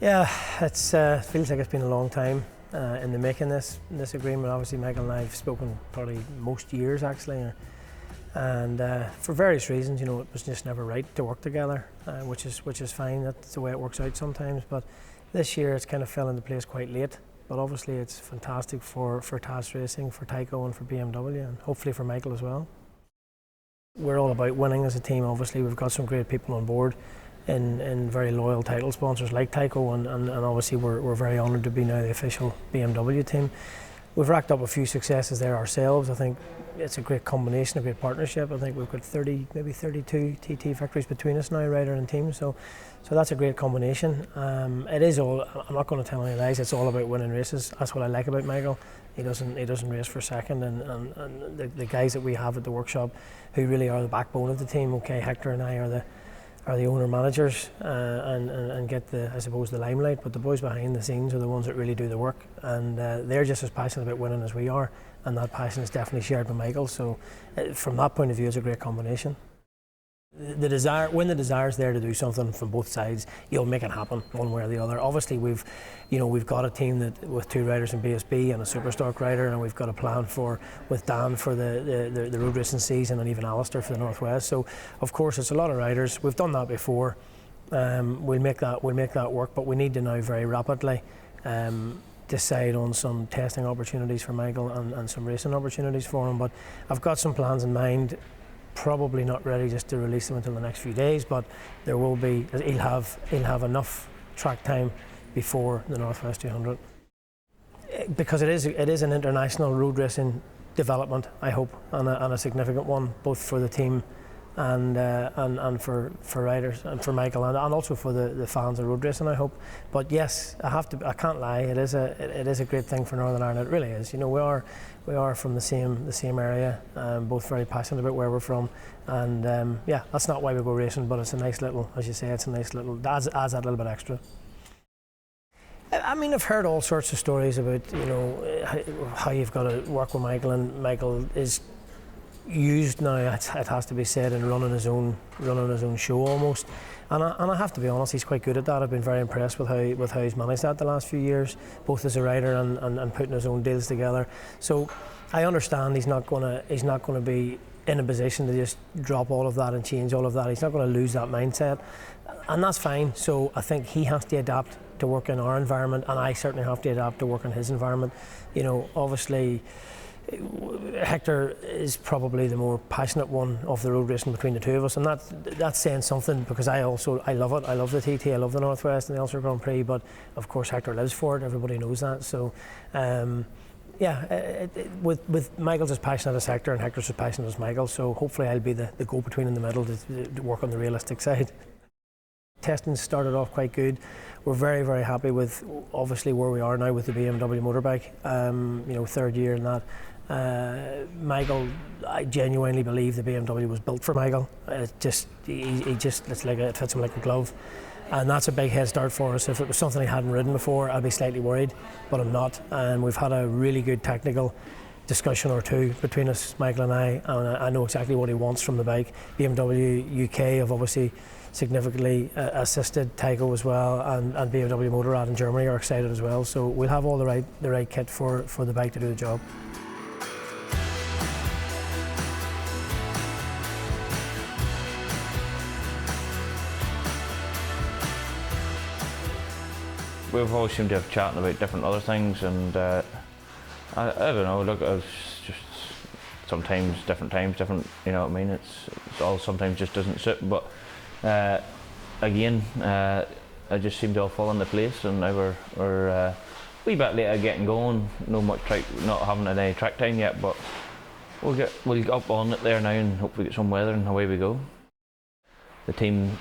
Yeah, it feels like it's been a long time in the making this agreement. Obviously, Michael and I have spoken probably most years actually, and for various reasons, it was just never right to work together, which is fine. That's the way it works out sometimes. But this year, it's kind of fell into place quite late. But obviously, it's fantastic for TAS Racing, for Tyco, and for BMW, and hopefully for Michael as well. We're all about winning as a team. Obviously, we've got some great people on board. In very loyal title sponsors like Tyco, and obviously we're very honoured to be now the official BMW team. We've racked up a few successes there ourselves. I think it's a great combination, a great partnership. I think we've got 30, maybe 32 TT victories between us now, rider and team. So that's a great combination. It is all. I'm not going to tell any lies. It's all about winning races. That's what I like about Michael. He doesn't race for second, and the guys that we have at the workshop, who really are the backbone of the team. Okay, Hector and I are the owner managers and get the limelight, but the boys behind the scenes are the ones that really do the work, and they're just as passionate about winning as we are, and that passion is definitely shared by Michael. So from that point of view, it's a great combination. When the desire is there to do something from both sides, you'll make it happen one way or the other. Obviously, we've got a team with 2 riders in BSB and a Superstock rider, and we've got a plan with Dan for the road racing season, and even Alistair for the Northwest. So, of course, it's a lot of riders. We've done that before. We'll make that work, but we need to now very rapidly decide on some testing opportunities for Michael and some racing opportunities for him. But I've got some plans in mind. Probably not ready just to release them until the next few days, but there will be. He'll have enough track time before the Northwest 200, because it is an international road racing development, I hope, and a significant one, both for the team and for riders, and for Michael, and also for the fans of road racing, I hope. But yes, I can't lie. It is a great thing for Northern Ireland. It really is. We are from the same area, both very passionate about where we're from, and yeah, that's not why we go racing, but it's a nice little, as you say, adds that little bit extra. I mean, I've heard all sorts of stories about how you've got to work with Michael, and Michael is used now, it has to be said, in running his own show almost, and I have to be honest, he's quite good at that. I've been very impressed with how he's managed that the last few years, both as a rider and putting his own deals together. So I understand he's not going to be in a position to just drop all of that and change all of that. He's not going to lose that mindset, and that's fine. So I think he has to adapt to work in our environment, and I certainly have to adapt to work in his environment. Obviously, Hector is probably the more passionate one of the road racing between the two of us, and that's saying something, because I love it. I love the TT, I love the Northwest and the Ulster Grand Prix, but of course Hector lives for it. Everybody knows that. So with Michael's as passionate as Hector, and Hector's as passionate as Michael, so hopefully I'll be the go-between in the middle to work on the realistic side. Testing started off quite good. We're very, very happy with obviously where we are now with the BMW motorbike. 3rd year in that. Michael, I genuinely believe the BMW was built for Michael. It fits him like a glove, and that's a big head start for us. If it was something he hadn't ridden before, I'd be slightly worried, but I'm not. And we've had a really good technical discussion or two between us, Michael and I know exactly what he wants from the bike. BMW UK have obviously significantly assisted Tyco as well, and BMW Motorrad in Germany are excited as well. So we'll have all the right kit for the bike to do the job. We've always seemed to have chatting about different other things, and I don't know. Look, it's just sometimes different times, different. You know what I mean? It's all sometimes just doesn't sit. But again, I just seem to all fall into place, and now we're a wee bit later getting going. Not having any track time yet, but we'll get up on it there now, and hopefully get some weather, and away we go. The team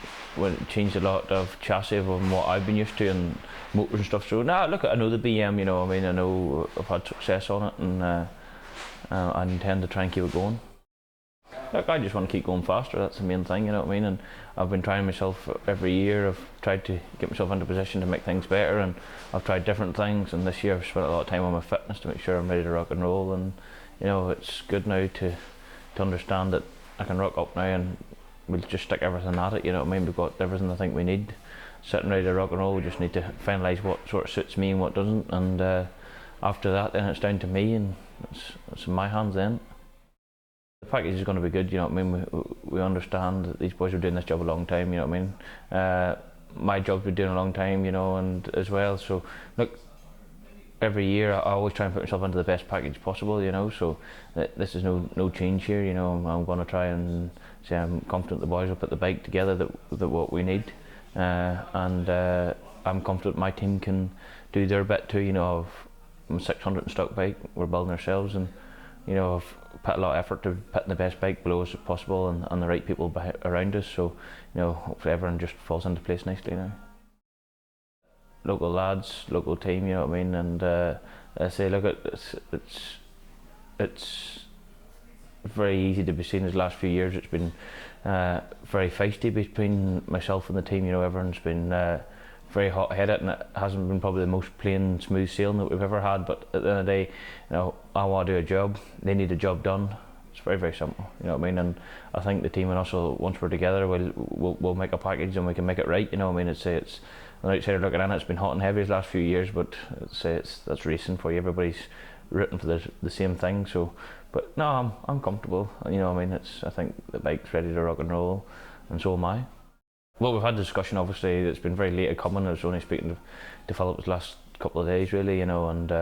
changed a lot of chassis from what I've been used to, and motors and stuff. So I know the BM, I know I've had success on it, and I intend to try and keep it going. Look, I just want to keep going faster. That's the main thing, you know what I mean. And I've been trying myself every year. I've tried to get myself into a position to make things better, and I've tried different things. And this year I've spent a lot of time on my fitness to make sure I'm ready to rock and roll. And it's good now to understand that I can rock up now, and we'll just stick everything at it. You know what I mean. We've got everything I think we need, sitting ready to rock and roll. We just need to finalise what sort of suits me and what doesn't, and after that then it's down to me, and it's in my hands then. The package is going to be good, you know what I mean. We understand that these boys are doing this job a long time, you know what I mean. My job's been doing a long time, you know, and as well, so look, every year I always try and put myself into the best package possible, you know, so this is no change here, you know. I'm going to try and say I'm confident the boys will put the bike together that what we need, and I'm confident my team can do their bit too, you know. I'm 600 in stock bike, we're building ourselves, and you know, I've put a lot of effort to putting the best bike below us as possible, and the right people around us, so you know, hopefully everyone just falls into place nicely now. Local lads, local team, you know what I mean, and I say, look, it's very easy to be seen as the last few years. It's been very feisty between myself and the team, you know. Everyone's been very hot-headed, and it hasn't been probably the most plain, smooth sailing that we've ever had, but at the end of the day, you know, I want to do a job, they need a job done. It's very, very simple, you know what I mean, and I think the team and us, once we're together, we'll make a package and we can make it right, you know what I mean. It's on the outsider looking in, it's been hot and heavy the last few years, but that's racing for you. Everybody's rooting for the same thing, so, but no, I'm comfortable, you know what I mean. I think the bike's ready to rock and roll, and so am I. Well, we've had a discussion, obviously. It's been very late coming. I was only speaking to Philip the last couple of days, really, you know, and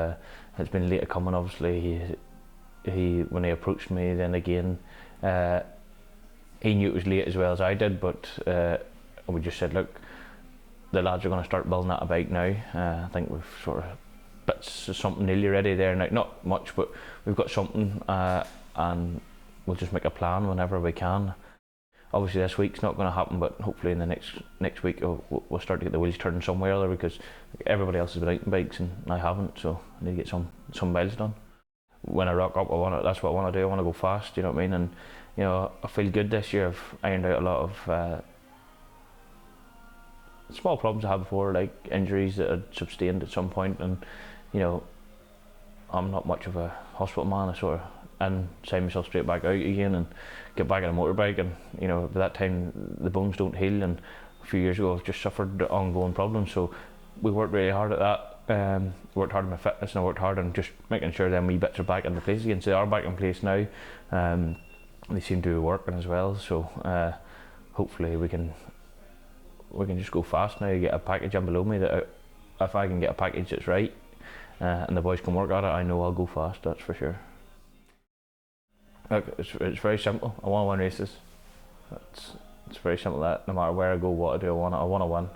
it's been late coming, obviously. He when he approached me, then again, he knew it was late as well as I did, but we just said, look, the lads are going to start building that bike now. I think we've sort of bits of something nearly ready there now. Not much, but we've got something, and we'll just make a plan whenever we can. Obviously this week's not going to happen, but hopefully in the next week we'll start to get the wheels turning somewhere or other, because everybody else has been out in bikes and I haven't, so I need to get some miles done. When I rock up, that's what I want to do. I want to go fast, you know what I mean, and you know, I feel good this year. I've ironed out a lot of small problems I had before, like injuries that I'd sustained at some point, and you know, I'm not much of a hospital man. I sort of sign myself straight back out again and get back on a motorbike, and you know, by that time the bones don't heal, and a few years ago I've just suffered ongoing problems, so we worked really hard at that. Worked hard on my fitness, and I worked hard on just making sure them wee bits are back into place again. So they are back in place now. They seem to be working as well, so hopefully we can just go fast now, get a package in below me that if I can get a package that's right, and the boys can work at it, I know I'll go fast, that's for sure. Look, it's very simple. I want to win races. It's very simple. That no matter where I go, what I do, I want to win,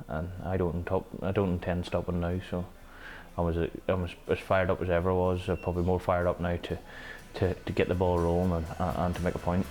and I don't intend stopping now. So I'm as fired up as I ever was. I'm probably more fired up now to get the ball rolling and to make a point.